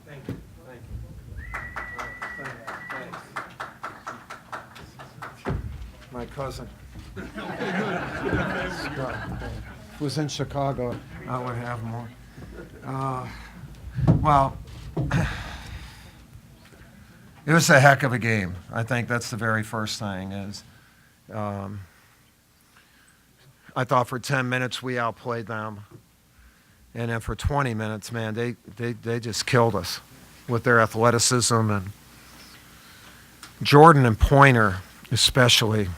Thank you. Thank you. My cousin was in Chicago. I would have more. Well, it was a heck of a game. I think that's the very first thing is I thought for 10 minutes we outplayed them. And then for 20 minutes, man, they just killed us with their athleticism. And Jordan and Pointer especially,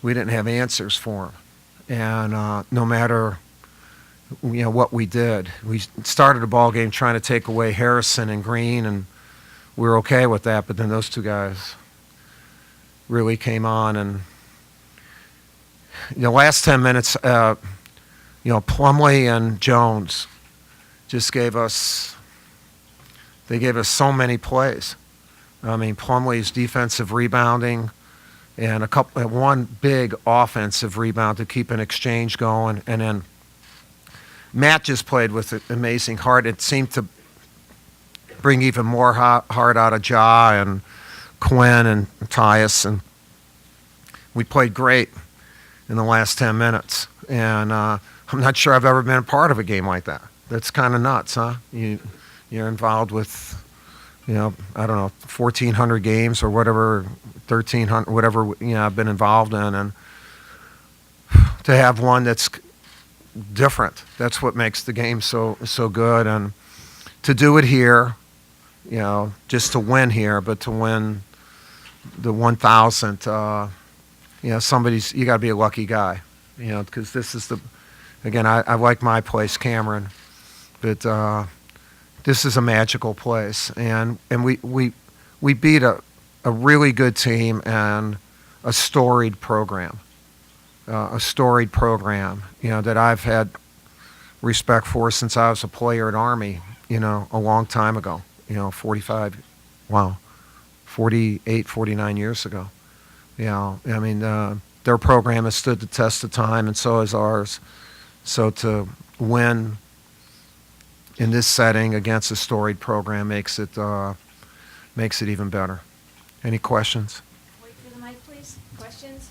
we didn't have answers for them. And no matter what we did, we started the ball game trying to take away Harrison and Green, and we were okay with that. But then those two guys really came on, and the last 10 minutes, Plumlee and Jones just gave us so many plays. I mean, Plumlee's defensive rebounding and one big offensive rebound to keep an exchange going. And then Matt just played with amazing heart. It seemed to bring even more heart out of Ja and Quinn and Tyus. And we played great in the last 10 minutes. And I'm not sure I've ever been a part of a game like that. That's kind of nuts, huh? You're involved with, I don't know, 1,400 games or whatever, 1,300, whatever, I've been involved in. And to have one that's different, that's what makes the game so good. And to do it here, just to win here, but to win the 1,000th, you got to be a lucky guy, because this is again, I like my place, Cameron, but this is a magical place, and we beat a really good team and a storied program, that I've had respect for since I was a player at Army, a long time ago, 48, 49 years ago. I mean, their program has stood the test of time, and so has ours. So to win in this setting against a storied program makes it even better. Any questions? Wait for the mic, please. Questions?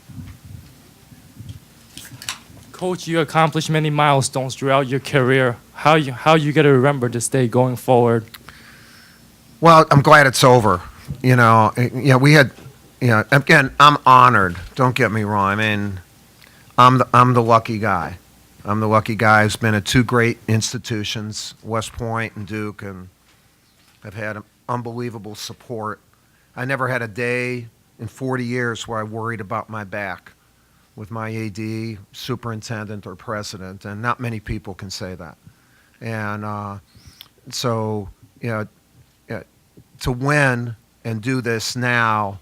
Coach, you accomplished many milestones throughout your career. How you got to remember this day going forward? Well, I'm glad it's over. We had. Again, I'm honored. Don't get me wrong. I mean, I'm the lucky guy. I'm the lucky guy who's been at two great institutions, West Point and Duke, and I've had unbelievable support. I never had a day in 40 years where I worried about my back with my AD, superintendent, or president, and not many people can say that. And so, to win and do this now.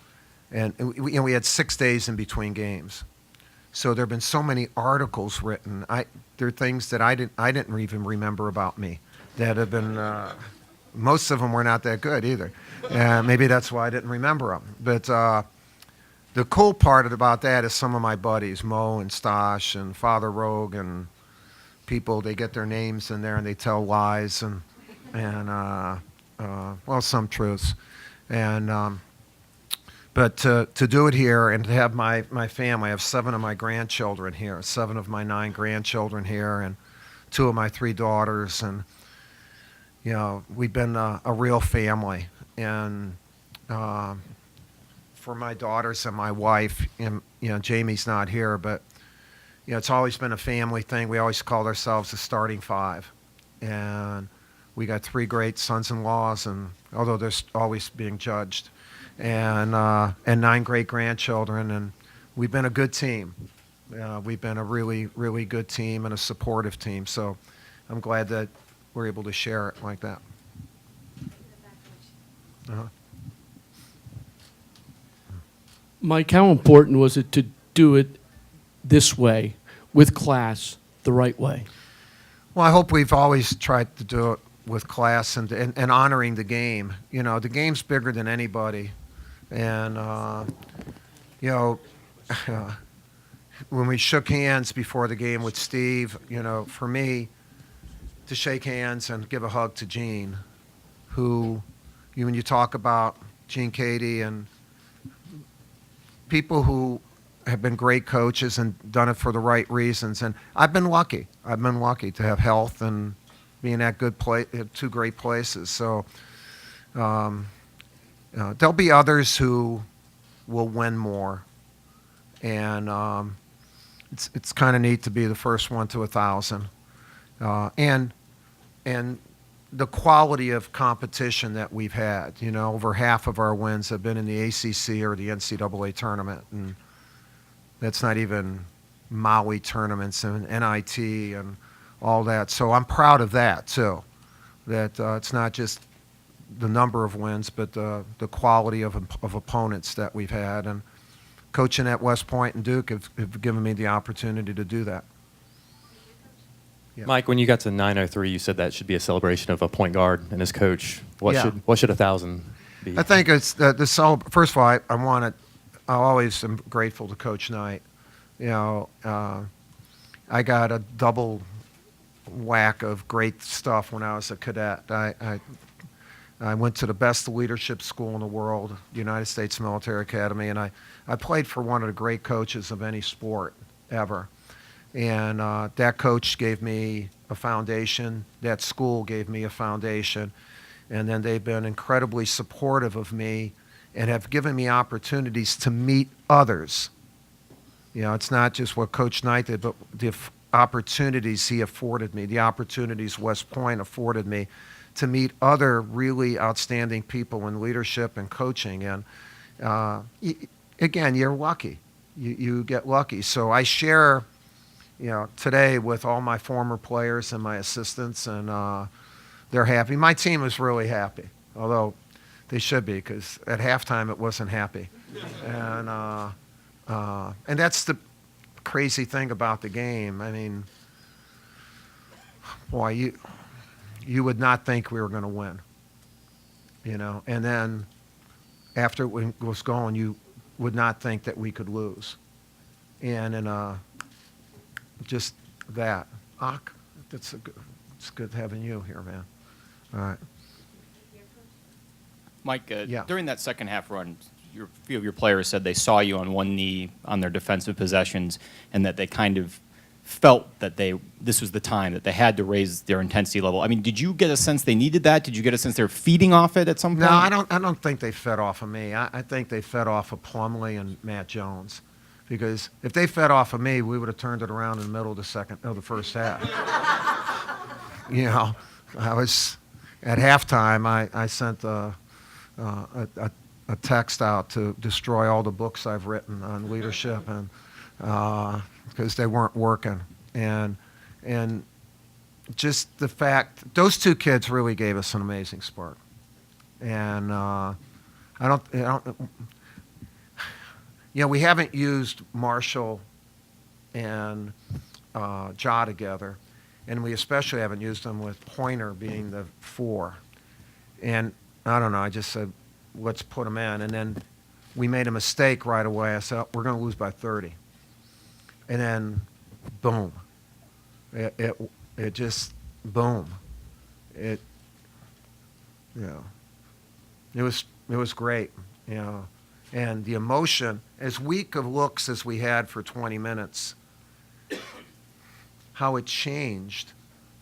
And we had 6 days in between games, so there have been so many articles written. There are things that I didn't even remember about me that have been. Most of them were not that good either. Maybe that's why I didn't remember them. But the cool part about that is some of my buddies, Mo and Stosh and Father Rogue and people. They get their names in there and they tell lies and some truths, and. But to do it here and to have my family, I have 7 of my grandchildren here, 7 of my 9 grandchildren here, and 2 of my 3 daughters, and we've been a real family. And for my daughters and my wife, and Jamie's not here, but it's always been a family thing. We always called ourselves the starting 5, and we got 3 great sons-in-laws, and although they're always being judged. And 9 great grandchildren, and we've been a good team. We've been a really, really good team and a supportive team. So I'm glad that we're able to share it like that. Mike, how important was it to do it this way, with class, the right way? Well, I hope we've always tried to do it with class and honoring the game. The game's bigger than anybody. And, when we shook hands before the game with Steve, for me to shake hands and give a hug to Gene, who, when you talk about Gene Cady and people who have been great coaches and done it for the right reasons, and I've been lucky. I've been lucky to have health and be in that good place, two great places. So there'll be others who will win more, and it's kind of neat to be the first one to 1,000, and the quality of competition that we've had. Over half of our wins have been in the ACC or the NCAA tournament, and that's not even Maui tournaments and NIT and all that. So I'm proud of that too. That it's not just the number of wins, but the quality of opponents that we've had. And coaching at West Point and Duke have given me the opportunity to do that. Yeah. Mike, when you got to 903, you said that should be a celebration of a point guard and his coach. What should 1,000 be? I think it's first of all, I always am grateful to Coach Knight. I got a double whack of great stuff when I was a cadet. I went to the best leadership school in the world, the United States Military Academy, and I played for one of the great coaches of any sport ever. And that coach gave me a foundation. That school gave me a foundation. And then they've been incredibly supportive of me and have given me opportunities to meet others. It's not just what Coach Knight did, but the opportunities he afforded me, the opportunities West Point afforded me to meet other really outstanding people in leadership and coaching. And again, you're lucky. You get lucky. So I share, today with all my former players and my assistants, and they're happy. My team is really happy, although they should be, because at halftime it wasn't happy. And that's the crazy thing about the game. I mean, boy, you would not think we were going to win, and then after it was going, you would not think that we could lose. And just that. It's good having you here, man. All right. Mike, Yeah. during that second half run, a few of your players said they saw you on one knee on their defensive possessions, and that they kind of felt that this was the time that they had to raise their intensity level. I mean, did you get a sense they needed that? Did you get a sense they were feeding off it at some point? No, I don't think they fed off of me. I think they fed off of Plumlee and Matt Jones, because if they fed off of me, we would have turned it around in the middle of the first half. I was at halftime. I sent a text out to destroy all the books I've written on leadership, and because they weren't working, and just the fact those two kids really gave us an amazing spark, and we haven't used Marshall and Ja together, and we especially haven't used them with Pointer being the 4, and I don't know. I just said, let's put them in. And then we made a mistake right away. I said, we're going to lose by 30. And then, boom. It just, boom. It was great, And the emotion, as weak of looks as we had for 20 minutes, how it changed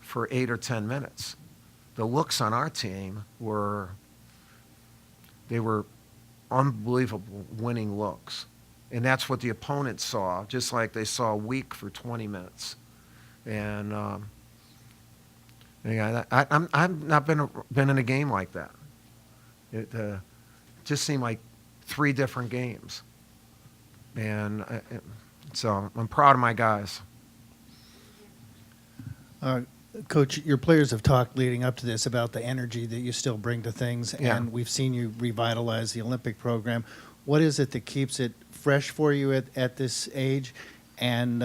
for 8 or 10 minutes. The looks on our team were unbelievable winning looks. And that's what the opponent saw, just like they saw weak for 20 minutes. And I've not been in a game like that. It just seemed like 3 different games. And so I'm proud of my guys. Coach, your players have talked leading up to this about the energy that you still bring to things, Yeah. and we've seen you revitalize the Olympic program. What is it that keeps it fresh for you at this age, and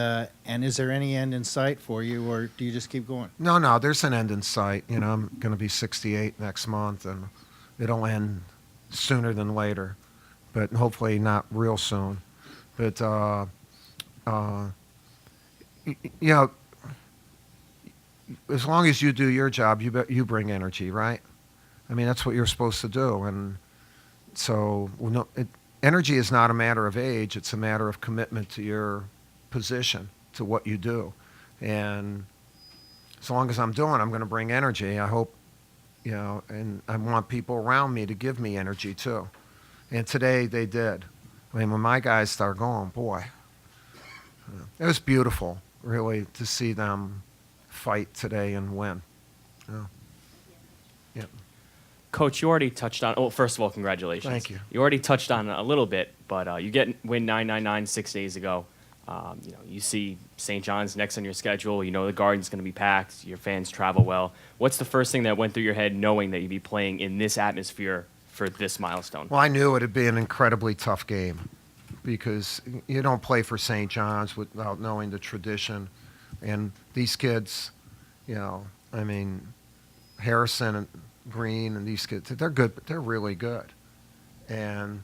is there any end in sight for you, or do you just keep going? No, there's an end in sight. I'm going to be 68 next month, and it'll end sooner than later, but hopefully not real soon. But you know, as long as you do your job, you bring energy, right? I mean, that's what you're supposed to do. And so, energy is not a matter of age; it's a matter of commitment to your position, to what you do. And as long as I'm going to bring energy. I hope, and I want people around me to give me energy too. And today they did. I mean, when my guys started going, boy, it was beautiful, really, to see them fight today and win. Yeah. Coach, you already touched on. Oh, first of all, congratulations. Thank you. You already touched on it a little bit, but you win 999 6 days ago. You see St. John's next on your schedule. You know the Garden's going to be packed. Your fans travel well. What's the first thing that went through your head, knowing that you'd be playing in this atmosphere for this milestone? Well, I knew it would be an incredibly tough game because you don't play for St. John's without knowing the tradition. And these kids, I mean, Harrison and Green and these kids, they're good, but they're really good. And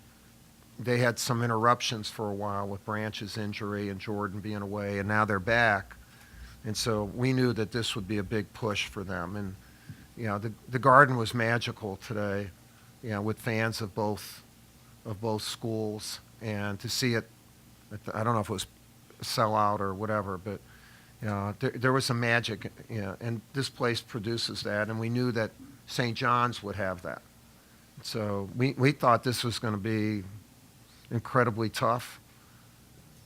they had some interruptions for a while with Branch's injury and Jordan being away, and now they're back. And so we knew that this would be a big push for them. And, the Garden was magical today, with fans of both schools. And to see it, I don't know if it was a sellout or whatever, but there was some magic, and this place produces that, and we knew that St. John's would have that. So we thought this was going to be incredibly tough.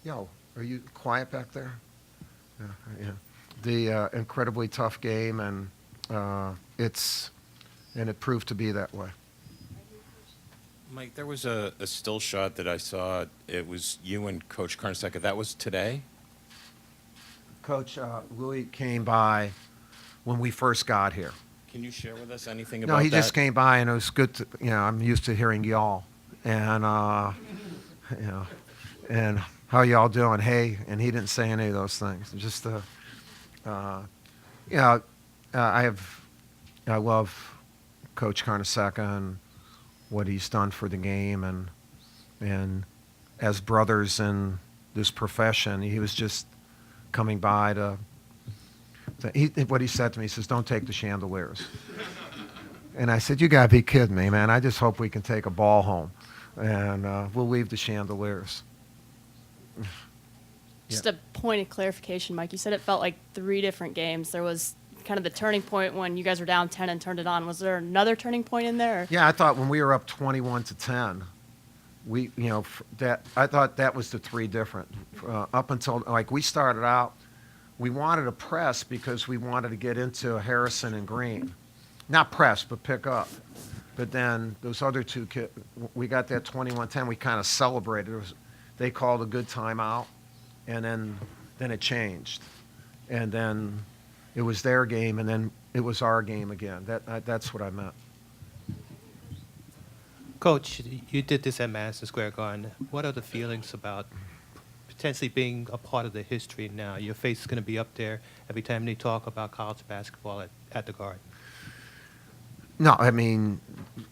Yo, are you quiet back there? Yeah. The incredibly tough game, and it proved to be that way. Mike, there was a still shot that I saw. It was you and Coach Krzyzewski. That was today? Coach Louis came by when we first got here. Can you share with us anything about No, that? he just came by, and it was good to, I'm used to hearing y'all. And, and how y'all doing? Hey, and he didn't say any of those things. Just, I love Coach Krzyzewski and what he's done for the game, and as brothers in this profession, he was just coming by what he said to me, he says, "Don't take the chandeliers." And I said, "You gotta be kidding me, man. I just hope we can take a ball home, and we'll leave the chandeliers." Just a point of clarification, Mike. You said it felt like 3 different games. There was kind of the turning point when you guys were down 10 and turned it on. Was there another turning point in there? Yeah, I thought when we were up 21-10, I thought that was the 3 different. Up until, we started out, we wanted to press because we wanted to get into Harrison and Green. Not press, but pick up. But then those other 2 kids, we got that 21-10, we kind of celebrated. They called a good timeout, and then it changed. And then it was their game, and then it was our game again. That's what I meant. Coach, you did this at Madison Square Garden. What are the feelings about potentially being a part of the history now? Your face is going to be up there every time they talk about college basketball at the Garden. No, I mean,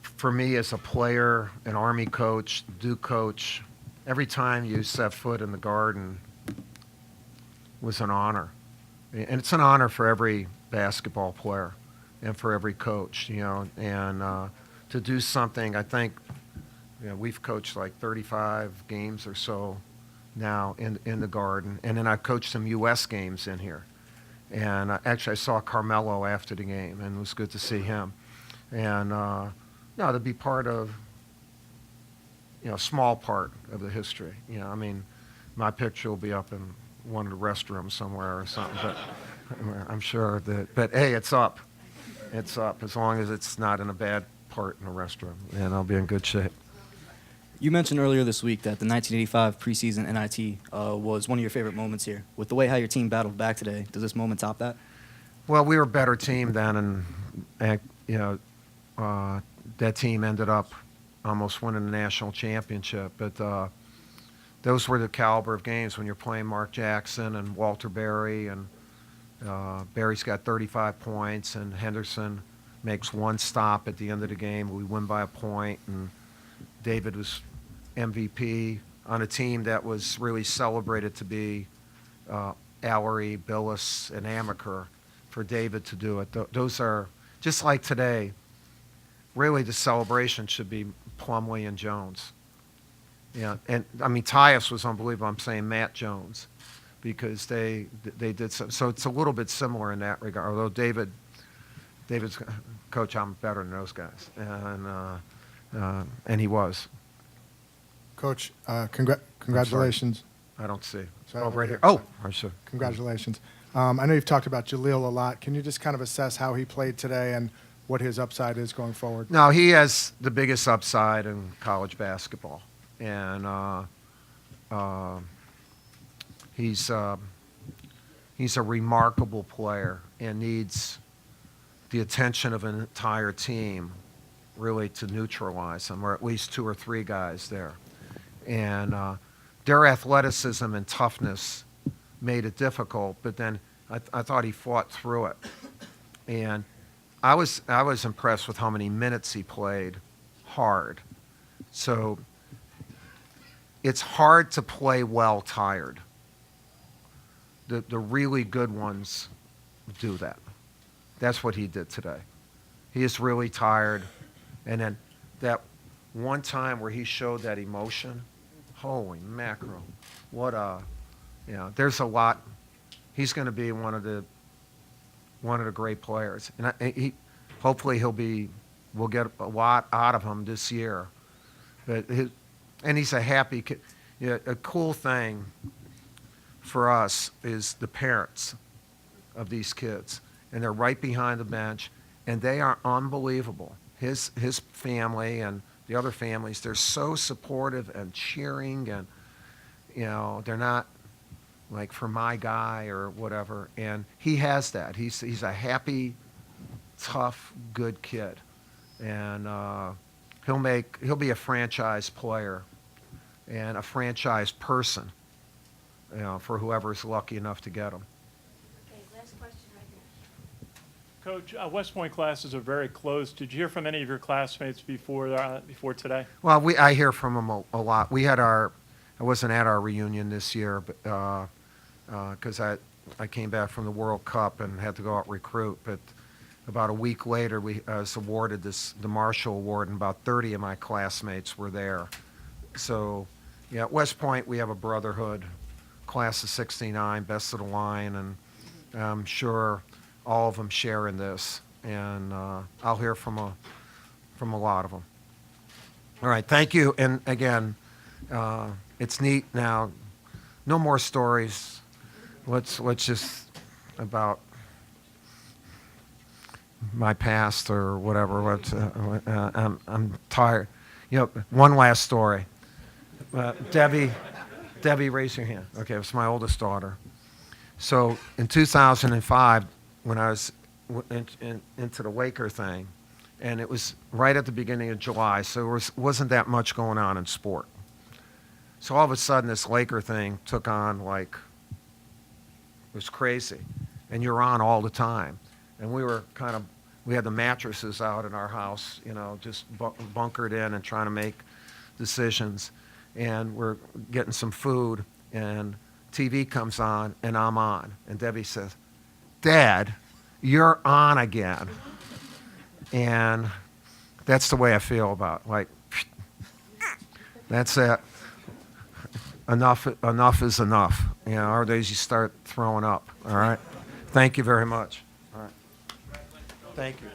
for me as a player, an Army coach, Duke coach, every time you set foot in the Garden was an honor. And it's an honor for every basketball player and for every coach, and to do something, I think, we've coached like 35 games or so now in the Garden, and then I've coached some U.S. games in here. And actually, I saw Carmelo after the game, and it was good to see him. And, to be part of, a small part of the history. I mean, my picture will be up in one of the restrooms somewhere or something, but I'm sure that, but hey, it's up. It's up, as long as it's not in a bad part in the restroom, and I'll be in good shape. You mentioned earlier this week that the 1985 preseason NIT was one of your favorite moments here. With the way how your team battled back today, does this moment top that? Well, we were a better team then, and that team ended up almost winning the national championship. But those were the caliber of games when you're playing Mark Jackson and Walter Berry, and Berry's got 35 points, and Henderson makes 1 stop at the end of the game. We win by a point, and David was MVP on a team that was really celebrated to be Allery, Billis, and Amaker for David to do it. Those are, just like today, really the celebration should be Plumlee and Jones. Yeah, and I mean, Tyus was unbelievable. I'm saying Matt Jones because they did so it's a little bit similar in that regard. Although David's coach, I'm better than those guys, and he was. Coach, congratulations. I don't see. Sorry, Oh, over right here. here. Oh, I'm sure. Congratulations. I know you've talked about Jaleel a lot. Can you just kind of assess how he played today and what his upside is going forward? No, he has the biggest upside in college basketball, and he's a remarkable player and needs the attention of an entire team really to neutralize him, or at least 2 or 3 guys there. And their athleticism and toughness made it difficult, but then I thought he fought through it. And I was impressed with how many minutes he played hard. So it's hard to play well tired. The really good ones do that. That's what he did today. He is really tired. And then that one time where he showed that emotion, holy mackerel. What there's a lot. He's going to be one of the great players. And hopefully we'll get a lot out of him this year. But he's a happy kid. Yeah, a cool thing for us is the parents of these kids. And they're right behind the bench, and they are unbelievable. His family and the other families, they're so supportive and cheering, and they're not like for my guy or whatever. And he has that. He's a happy, tough, good kid, and he'll be a franchise player and a franchise person, for whoever's lucky enough to get him. Okay, last question right here. Coach, West Point classes are very close. Did you hear from any of your classmates before today? Well, I hear from them a lot. I wasn't at our reunion this year, but because I came back from the World Cup and had to go out recruit. But about a week later, I was awarded the Marshall Award, and about 30 of my classmates were there. So, yeah, at West Point we have a brotherhood, class of '69, best of the line, and I'm sure all of them share in this. And I'll hear from a lot of them. All right, thank you. And again, it's neat now. No more stories. Let's just about my past or whatever. I'm tired. One last story. Debbie, raise your hand. Okay, it's my oldest daughter. So in 2005, when I was into the Laker thing, and it was right at the beginning of July, so there wasn't that much going on in sport. So all of a sudden, this Laker thing took on it was crazy, and you're on all the time. And we had the mattresses out in our house, just bunkered in and trying to make decisions. And we're getting some food, and TV comes on, and I'm on. And Debbie says, "Dad, you're on again." And that's the way I feel about it. That's it. Enough is enough. Our days you start throwing up. All right. Thank you very much. All right. Thank you.